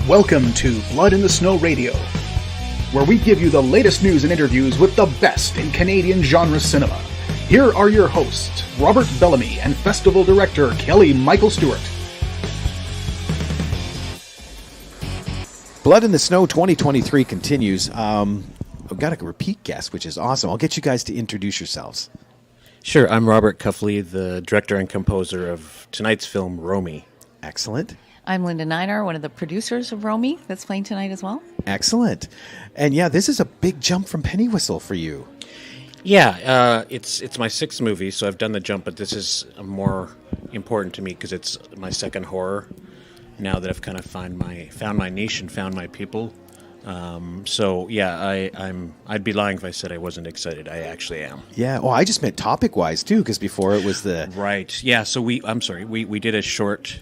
Welcome to Blood in the Snow Radio, where we give you the latest news and interviews with the best in Canadian genre cinema. Here are your hosts, Robert Bellamy and Festival Director Kelly Michael Stewart. Blood in the Snow 2023 continues. I've got a repeat guest, which is awesome. I'll get you guys to introduce yourselves. Sure, I'm Robert Cuffley, the director and composer of tonight's film, Romi. Excellent. I'm Linda Niner, one of the producers of Romi, that's playing tonight as well. Excellent. And yeah, this is a big jump from Penny Whistle for you. Yeah, it's my sixth movie, so I've done the jump, but this is more important to me because it's my second horror. Now that I've kind of found my niche and found my people. So yeah, I'd be lying if I said I wasn't excited. I actually am. Yeah. Well, I just meant topic-wise too, because before it was the right. Yeah. So we did a short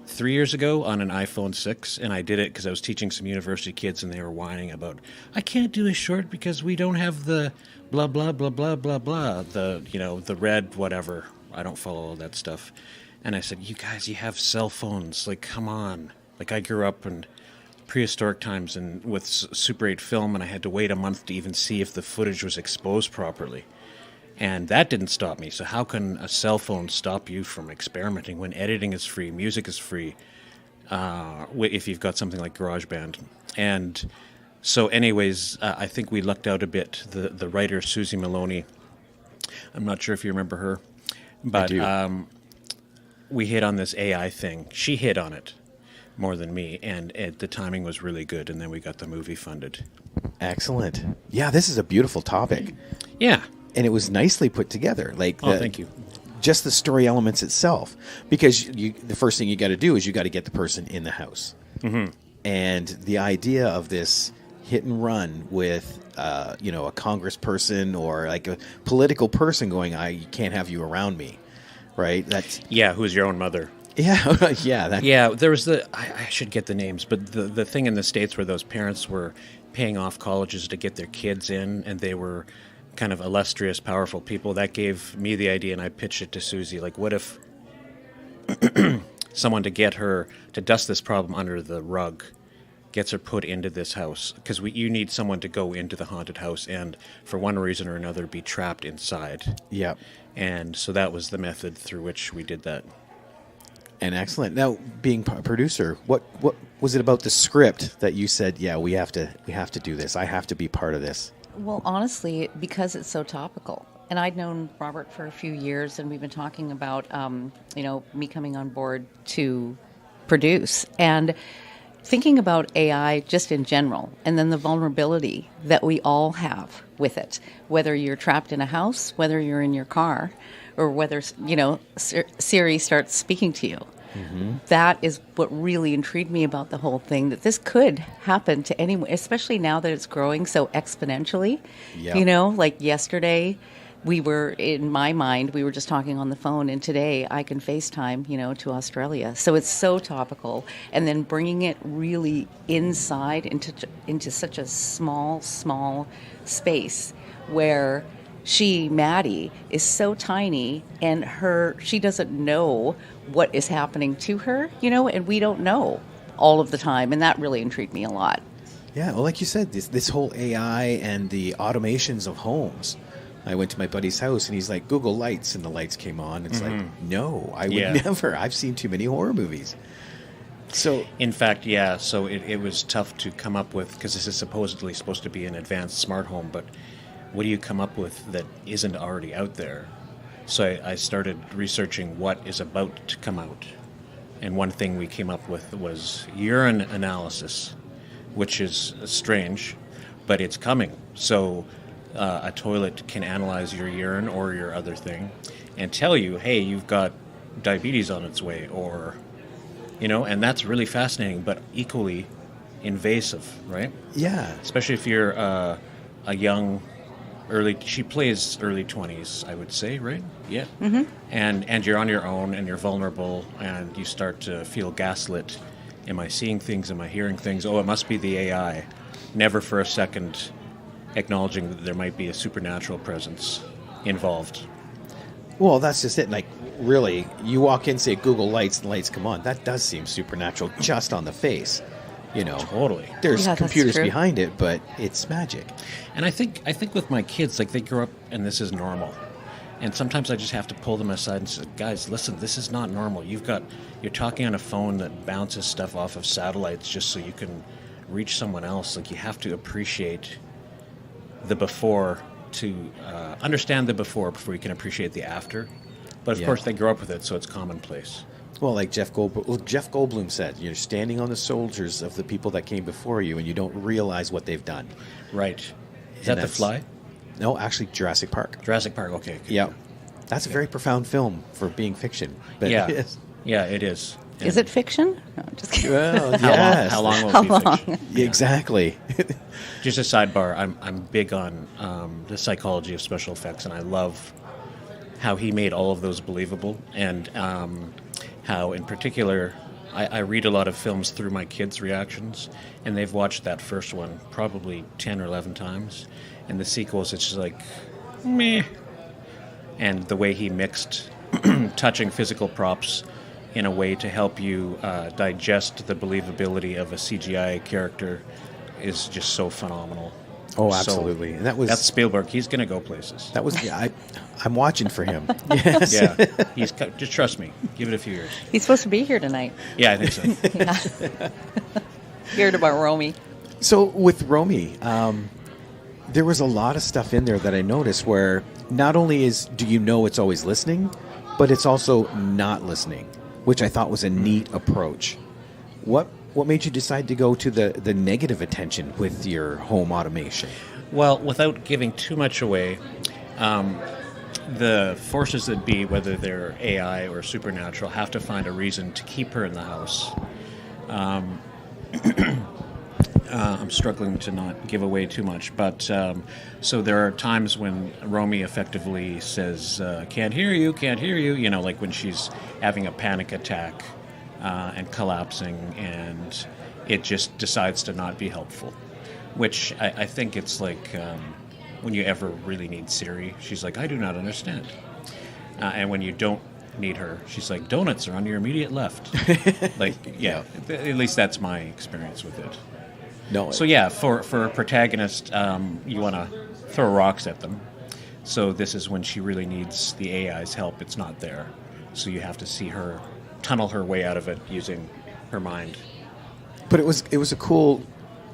3 years ago on an iPhone 6, and I did it because I was teaching some university kids, and they were whining about, I can't do a short because we don't have the blah blah blah blah blah blah, the red whatever. I don't follow all that stuff. And I said, you guys, you have cell phones. Like, come on. Like, I grew up in prehistoric times and with Super 8 film, and I had to wait a month to even see if the footage was exposed properly. And that didn't stop me. So how can a cell phone stop you from experimenting when editing is free, music is free, if you've got something like GarageBand? And so anyways, I think we lucked out a bit. The writer, Susie Maloney, I'm not sure if you remember her, but we hit on this AI thing. She hit on it more than me, and the timing was really good, and then we got the movie funded. Excellent. Yeah, this is a beautiful topic. Yeah. And it was nicely put together. Thank you. Just the story elements itself. Because the first thing you got to do is you got to get the person in the house. Mm-hmm. And the idea of this hit and run with, a congressperson or like a political person going, I can't have you around me. Right? Who's your own mother? Yeah, yeah. Yeah, there was I should get the names, but the thing in the States where those parents were paying off colleges to get their kids in, and they were kind of illustrious, powerful people, that gave me the idea, and I pitched it to Susie. Like, what if someone to get her to dust this problem under the rug gets her put into this house? Because you need someone to go into the haunted house and, for one reason or another, be trapped inside. Yeah. And so that was the method through which we did that. And excellent. Now, being a producer, what was it about the script that you said, yeah, we have to do this. I have to be part of this? Well, honestly, because it's so topical. And I'd known Robert for a few years, and we've been talking about, me coming on board to produce. And thinking about AI just in general, and then the vulnerability that we all have with it, whether you're trapped in a house, whether you're in your car, or whether, Siri starts speaking to you. Mm-hmm. That is what really intrigued me about the whole thing, that this could happen to anyone, especially now that it's growing so exponentially. Yep. Like yesterday, we were just talking on the phone, and today I can FaceTime, to Australia. So it's so topical. And then bringing it really inside into such a small space where Maddie, is so tiny, and she doesn't know what is happening to her, and we don't know all of the time. And that really intrigued me a lot. Yeah, well, like you said, this whole AI and the automations of homes. I went to my buddy's house, and he's like, Google Lights, and the lights came on. It's like, no, I would never. I've seen too many horror movies. So, in fact, yeah, so it was tough to come up with, because this is supposedly supposed to be an advanced smart home, but what do you come up with that isn't already out there? So I started researching what is about to come out. And one thing we came up with was urine analysis, which is strange, but it's coming. So a toilet can analyze your urine or your other thing and tell you, hey, you've got diabetes on its way, or, and that's really fascinating, but equally invasive, right? Yeah. Especially if you're a young... she plays early 20s, I would say, right? Yeah. Mm-hmm. And you're on your own, and you're vulnerable, and you start to feel gaslit. Am I seeing things? Am I hearing things? Oh, it must be the AI. Never for a second acknowledging that there might be a supernatural presence involved. Well, that's just it. Like, really, you walk in, say Google Lights, and lights come on. That does seem supernatural just on the face. Totally. There's Yeah, that's computers true. behind it, but it's magic. And I think with my kids, like, they grow up and this is normal. And sometimes I just have to pull them aside and say, guys, listen, this is not normal. You're talking on a phone that bounces stuff off of satellites just so you can reach someone else. Like, you have to appreciate the before to understand the before you can appreciate the after. But of course, they grow up with it, so it's commonplace. Well, like Jeff Goldblum said, you're standing on the shoulders of the people that came before you, and you don't realize what they've done. Right. Is that The Fly? No, actually, Jurassic Park. Jurassic Park, okay. Yeah. That's a very profound film for being fiction. But Yeah. it is. Yeah, it is. Is it fiction? No, I'm just kidding. Well, How yes. long will How it be long? fiction? Exactly. Just a sidebar, I'm big on the psychology of special effects, and I love how he made all of those believable, and how, in particular, I read a lot of films through my kids' reactions, and they've watched that first one probably 10 or 11 times, and the sequels, it's just like, meh. And the way he mixed touching physical props in a way to help you digest the believability of a CGI character is just so phenomenal. Oh, So, absolutely. And that's Spielberg. He's going to go places. that was I'm watching for him. Yes. Yeah, just trust me. Give it a few years. He's supposed to be here tonight. Yeah, I think so. Yeah. Heard about Romi. So with Romi, there was a lot of stuff in there that I noticed where not only do you know it's always listening, but it's also not listening, which I thought was a neat approach. What made you decide to go to the negative attention with your home automation? Well, without giving too much away, the forces that be, whether they're AI or supernatural, have to find a reason to keep her in the house. I'm struggling to not give away too much, but so there are times when Romi effectively says, can't hear you, like when she's having a panic attack and collapsing, and it just decides to not be helpful, which I think it's like when you ever really need Siri, she's like, I do not understand. And when you don't need her, she's like, donuts are on your immediate left. Like, yeah, at least that's my experience with it. No. So yeah, for a protagonist, you want to throw rocks at them. So this is when she really needs the AI's help. It's not there. So you have to see her tunnel her way out of it using her mind. But it was a cool,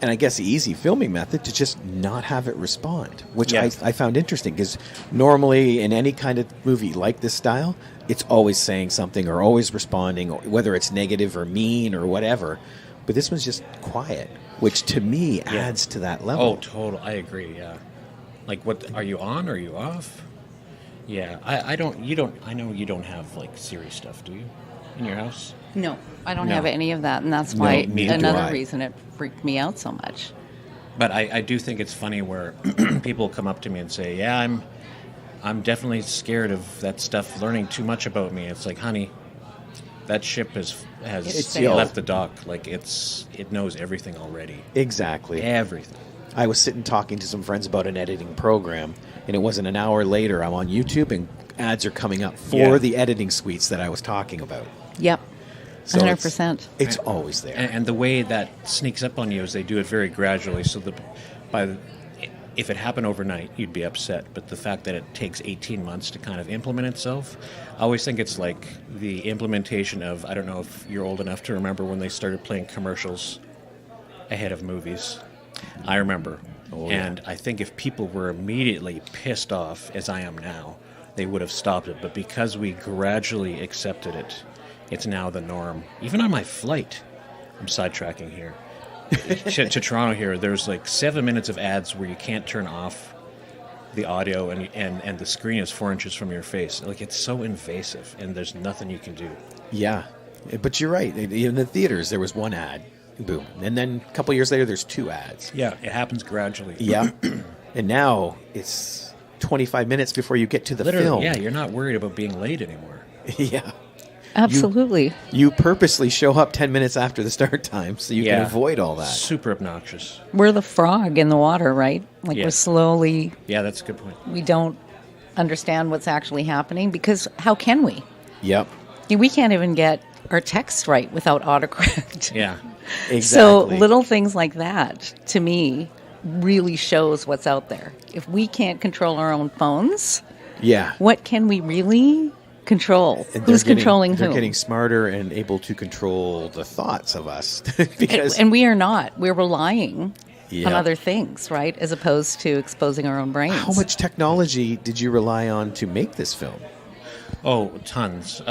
and I guess easy filming method to just not have it respond, which Yeah. I found interesting, because normally in any kind of movie like this style, it's always saying something or always responding, or whether it's negative or mean or whatever. But this one's just quiet, which to me adds to that level. Oh, total. I agree. Yeah. Like, what are you on? Or are you off? Yeah. I don't. You don't. I know you don't have like Siri stuff, do you, in your house? No, I don't No. have any of that, and that's why neither do another I. reason it freaked me out so much. But I do think it's funny where people come up to me and say, "Yeah, I'm definitely scared of that stuff learning too much about me." It's like, honey, that ship has It's left the dock. Like it knows everything already. Exactly. Everything. I was sitting talking to some friends about an editing program, and it wasn't an hour later, I'm on YouTube, and ads are coming up for Yeah. the editing suites that I was talking about. Yep, So 100%. It's always there. And the way that sneaks up on you is they do it very gradually. So if it happened overnight, you'd be upset. But the fact that it takes 18 months to kind of implement itself, I always think it's like the implementation of, I don't know if you're old enough to remember when they started playing commercials ahead of movies. I remember. And I think if people were immediately pissed off, as I am now, they would have stopped it. But because we gradually accepted it, it's now the norm. Even on my flight, I'm sidetracking here, to Toronto here, there's like 7 minutes of ads where you can't turn off the audio, and the screen is 4 inches from your face. Like, it's so invasive, and there's nothing you can do. Yeah, but you're right. In the theaters, there was one ad, boom, and then a couple years later, there's two ads. Yeah, it happens gradually. Yeah, and now it's 25 minutes before you get to the Literally, film. yeah, you're not worried about being late anymore. Yeah. Absolutely. You purposely show up 10 minutes after the start time so you can avoid all that. Super obnoxious. We're the frog in the water, right? Like Yeah. we're slowly, Yeah, that's a good point. we don't understand what's actually happening, because how can we? Yep. We can't even get our text right without autocorrect. Yeah. Exactly. So little things like that, to me, really shows what's out there. If we can't control our own phones, Yeah. what can we really control? And Who's controlling they're whom? getting smarter and able to control the thoughts of us. Because And we are not. We're relying Yeah. on other things, right? As opposed to exposing our own brains. how much technology did you rely on to make this film? Oh, tons.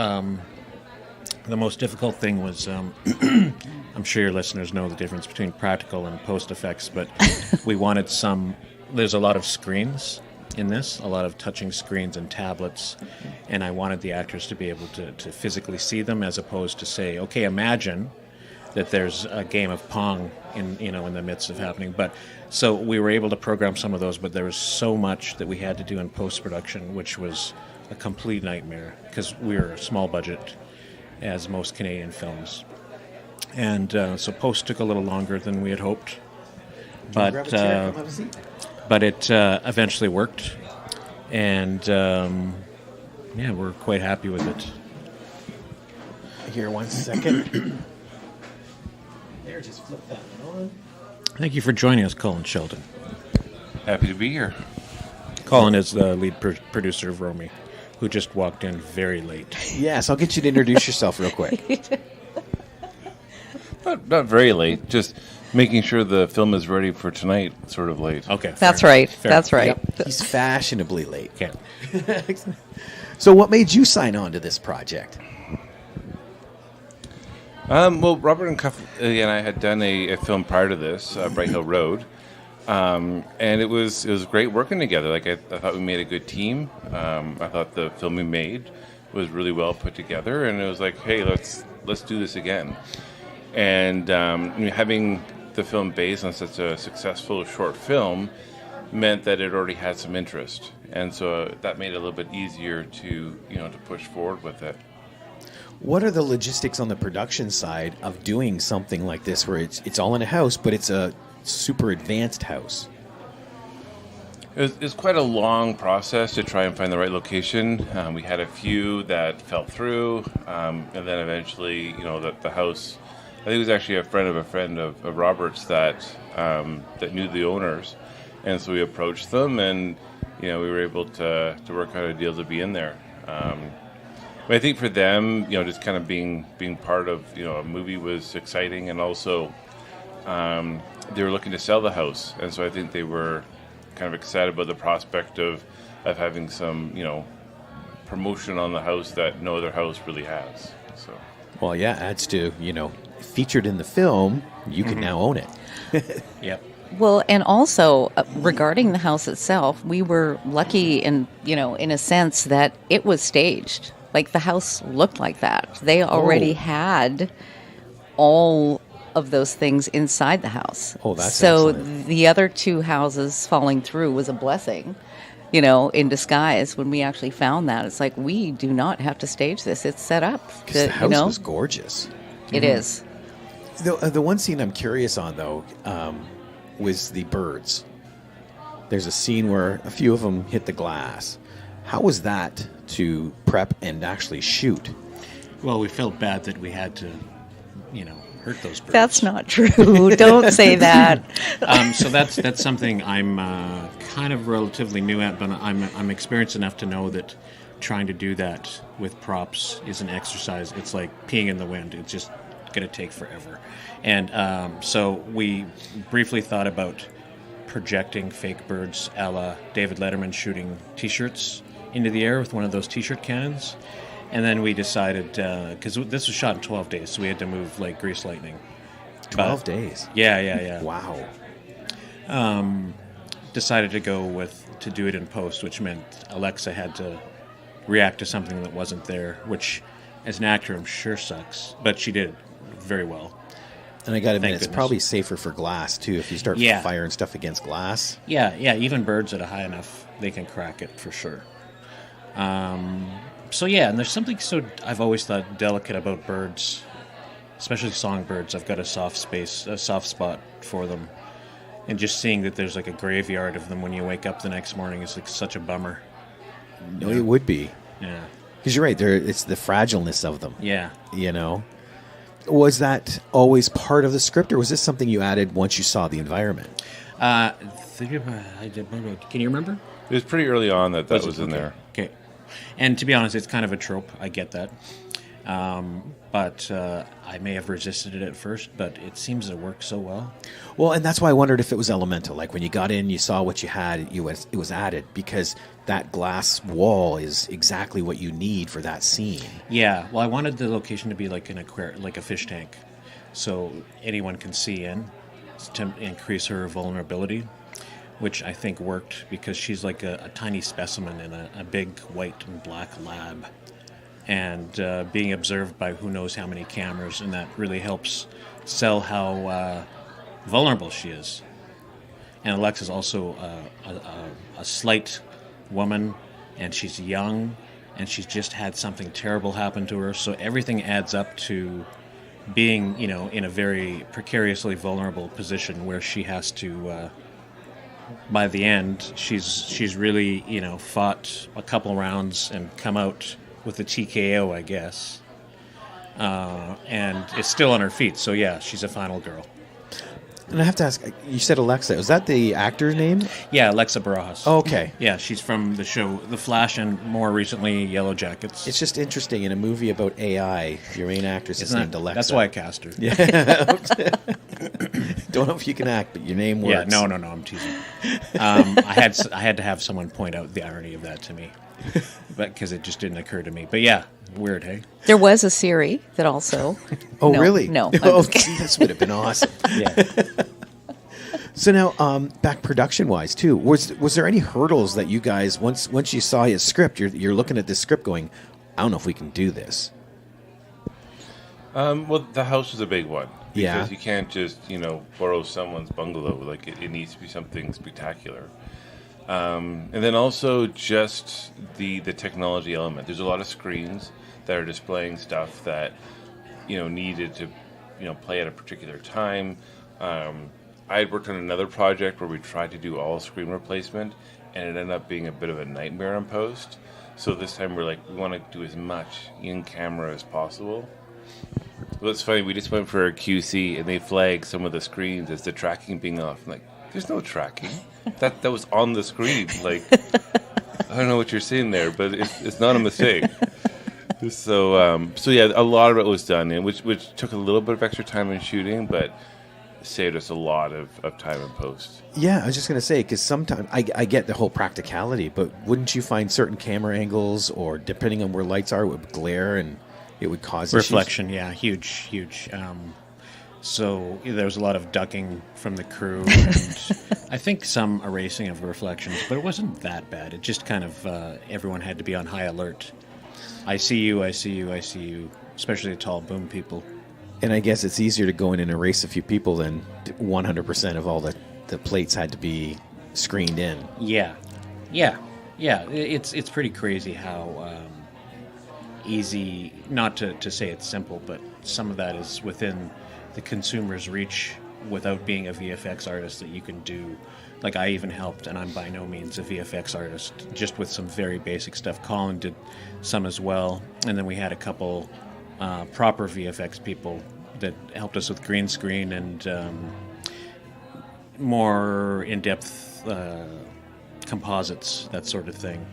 The most difficult thing was, I'm sure your listeners know the difference between practical and post effects, but we wanted there's a lot of screens in this, a lot of touching screens and tablets, and I wanted the actors to be able to physically see them, as opposed to say, okay, imagine that there's a game of Pong in the midst of happening. But so we were able to program some of those, but there was so much that we had to do in post-production, which was a complete nightmare, because we were a small budget, as most Canadian films. And so post took a little longer than we had hoped. But it eventually worked. And yeah, we're quite happy with it. Here, 1 second. There, just flip that one on. Thank you for joining us, Colin Shelton. Happy to be here. Colin is the lead producer of Romi, who just walked in very late. Yes, I'll get you to introduce yourself real quick. Not very late, just making sure the film is ready for tonight, sort of late. Okay. That's fair right. enough. Fair That's enough. right. He's fashionably late. Okay. So what made you sign on to this project? Well, Robert and I had done a film prior to this, Bright Hill Road, and it was great working together. Like I thought we made a good team. I thought the film we made was really well put together, and it was like, hey, let's do this again. And having the film based on such a successful short film meant that it already had some interest, and so that made it a little bit easier to push forward with it. What are the logistics on the production side of doing something like this, where it's all in a house, but it's a super advanced house? It's quite a long process to try and find the right location. We had a few that fell through, and then eventually, the house. I think it was actually a friend of Robert's that knew the owners, and so we approached them, and we were able to work out a deal to be in there. But I think for them, just kind of being part of a movie was exciting, and also they were looking to sell the house, and so I think they were kind of excited about the prospect of having some promotion on the house that no other house really has. So. Well, yeah, adds to, featured in the film, you can now own it. Yep. Well, and also regarding the house itself, we were lucky in a sense that it was staged. Like the house looked like that. They already had all of those things inside the house. Oh, that's so excellent. The other two houses falling through was a blessing, in disguise. When we actually found that, it's like, we do not have to stage this. It's set up. Because the house was gorgeous. It is. The one scene I'm curious on, though, was the birds. There's a scene where a few of them hit the glass. How was that to prep and actually shoot? Well, we felt bad that we had to, hurt those birds. That's not true. Don't say that. So that's something I'm kind of relatively new at, but I'm experienced enough to know that trying to do that with props is an exercise. It's like peeing in the wind. It's just going to take forever. And so we briefly thought about projecting fake birds a la David Letterman shooting T-shirts into the air with one of those T-shirt cannons. And then we decided, because this was shot in 12 days, so we had to move like grease lightning. 12 days? Yeah. Wow. Decided to do it in post, which meant Alexa had to react to something that wasn't there, which as an actor I'm sure sucks, but she did very well. And I got to admit, Thank it's goodness. probably safer for glass, too, if you start Yeah. firing stuff against glass. Yeah, even birds at a high enough, they can crack it for sure. So yeah, and there's something so I've always thought delicate about birds, especially songbirds. I've got a soft spot for them, and just seeing that there's like a graveyard of them when you wake up the next morning is like such a bummer. No, it would be. Yeah, Because you're right, it's the fragileness of them. yeah. Was that always part of the script, or was this something you added once you saw the environment? Can you remember? It was pretty early on that was in there. Okay. And to be honest, it's kind of a trope. I get that. But I may have resisted it at first, but it seems to work so well. Well, and that's why I wondered if it was elemental. Like when you got in, you saw what you had, it was added, because that glass wall is exactly what you need for that scene. Yeah. Well, I wanted the location to be like like a fish tank, so anyone can see in to increase her vulnerability, which I think worked because she's like a tiny specimen in a big white and black lab. And being observed by who knows how many cameras, and that really helps sell how vulnerable she is. And Alexa's also a slight woman, and she's young, and she's just had something terrible happen to her, so everything adds up to being, in a very precariously vulnerable position where she has to, by the end, she's really, fought a couple rounds and come out with a TKO, I guess. And is still on her feet. So, yeah, she's a final girl. And I have to ask, you said Alexa. Was that the actor's name? Yeah, Alexa Barajas. Oh, okay. Yeah, she's from the show The Flash and more recently Yellow Jackets. It's just interesting. In a movie about AI, your main actress is named Alexa. That's why I cast her. Yeah. Don't know if you can act, but your name works. Yeah, no, I'm teasing. I had to have someone point out the irony of that to me. But because it just didn't occur to me. But yeah, weird, hey? There was a Siri that also... Oh, no, really? No. Oh, this would have been awesome. Yeah. So now, back production-wise, too, was there any hurdles that you guys, once you saw his script, you're looking at this script going, I don't know if we can do this? Well, the house was a big one. Yeah. Because you can't just, borrow someone's bungalow. Like, it needs to be something spectacular. And then also just the technology element. There's a lot of screens that are displaying stuff that, needed to, play at a particular time. I had worked on another project where we tried to do all screen replacement, and it ended up being a bit of a nightmare in post. So this time we want to do as much in camera as possible. Well, it's funny, we just went for a QC, and they flagged some of the screens as the tracking being off. I'm like, there's no tracking. That was on the screen. Like, I don't know what you're seeing there, but it's not a mistake. So yeah, a lot of it was done, and which took a little bit of extra time in shooting, but saved us a lot of time in post. Yeah, I was just going to say, because sometimes I get the whole practicality, but wouldn't you find certain camera angles, or depending on where lights are, it would glare and it would cause reflection? Issues? Yeah, huge. So there was a lot of ducking from the crew, and I think some erasing of reflections, but it wasn't that bad. It just kind of, everyone had to be on high alert. I see you, especially the tall boom people. And I guess it's easier to go in and erase a few people than 100% of all the plates had to be screened in. Yeah. It's pretty crazy how easy, not to say it's simple, but some of that is within the consumer's reach without being a VFX artist that you can do. Like, I even helped, and I'm by no means a VFX artist, just with some very basic stuff. Colin did some as well, and then we had a couple proper VFX people that helped us with green screen and more in-depth composites, that sort of thing.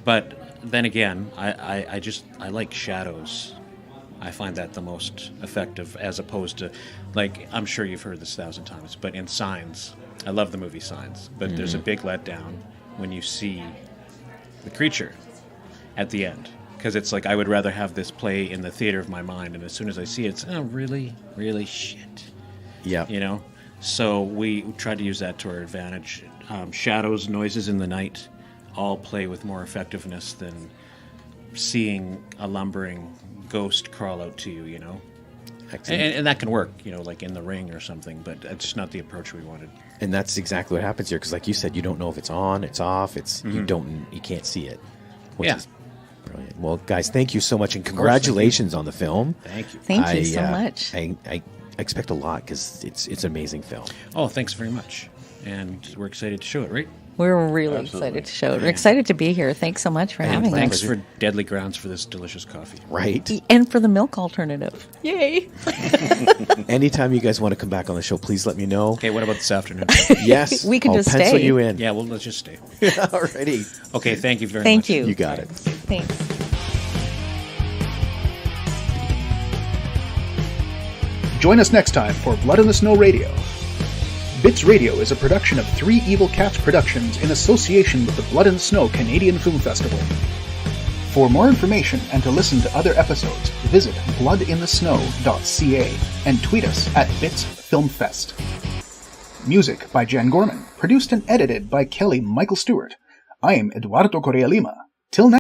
But then again, I like shadows. I find that the most effective, as opposed to, like, I'm sure you've heard this 1,000 times, but in Signs, I love the movie Signs, but there's a big letdown when you see the creature at the end. Because it's like, I would rather have this play in the theater of my mind, and as soon as I see it, it's, oh, really? Really? Shit. Yeah. So we tried to use that to our advantage. Shadows, noises in the night, all play with more effectiveness than seeing a lumbering ghost crawl out to you, And that can work, like in The Ring or something, but it's just not the approach we wanted. And that's exactly what happens here, because like you said, you don't know if it's on, it's off, you can't see it. Which is brilliant. Well, guys, thank you so much, and congratulations on the film. Thank you. Thank you so much. I expect a lot, because it's an amazing film. Oh, thanks very much. And we're excited to show it, right? We're really Absolutely. excited to show it. We're excited to be here. Thanks so much for having Thanks us. for Deadly Grounds for this delicious coffee. Right? And for the milk alternative. Yay. Anytime you guys want to come back on the show, please let me know. Okay, what about this afternoon? Yes. We can I'll just pencil stay. you in. Yeah, well, let's just stay. Alrighty. Okay, thank you very much. Thank you. You got it. Thanks. Join us next time for Blood in the Snow Radio. Bits Radio is a production of Three Evil Cats Productions in association with the Blood in the Snow Canadian Film Festival. For more information and to listen to other episodes, visit bloodinthesnow.ca and tweet us at BitsFilmFest. Music by Jan Gorman, produced and edited by Kelly Michael Stewart. I'm Eduardo Correa Lima. Till next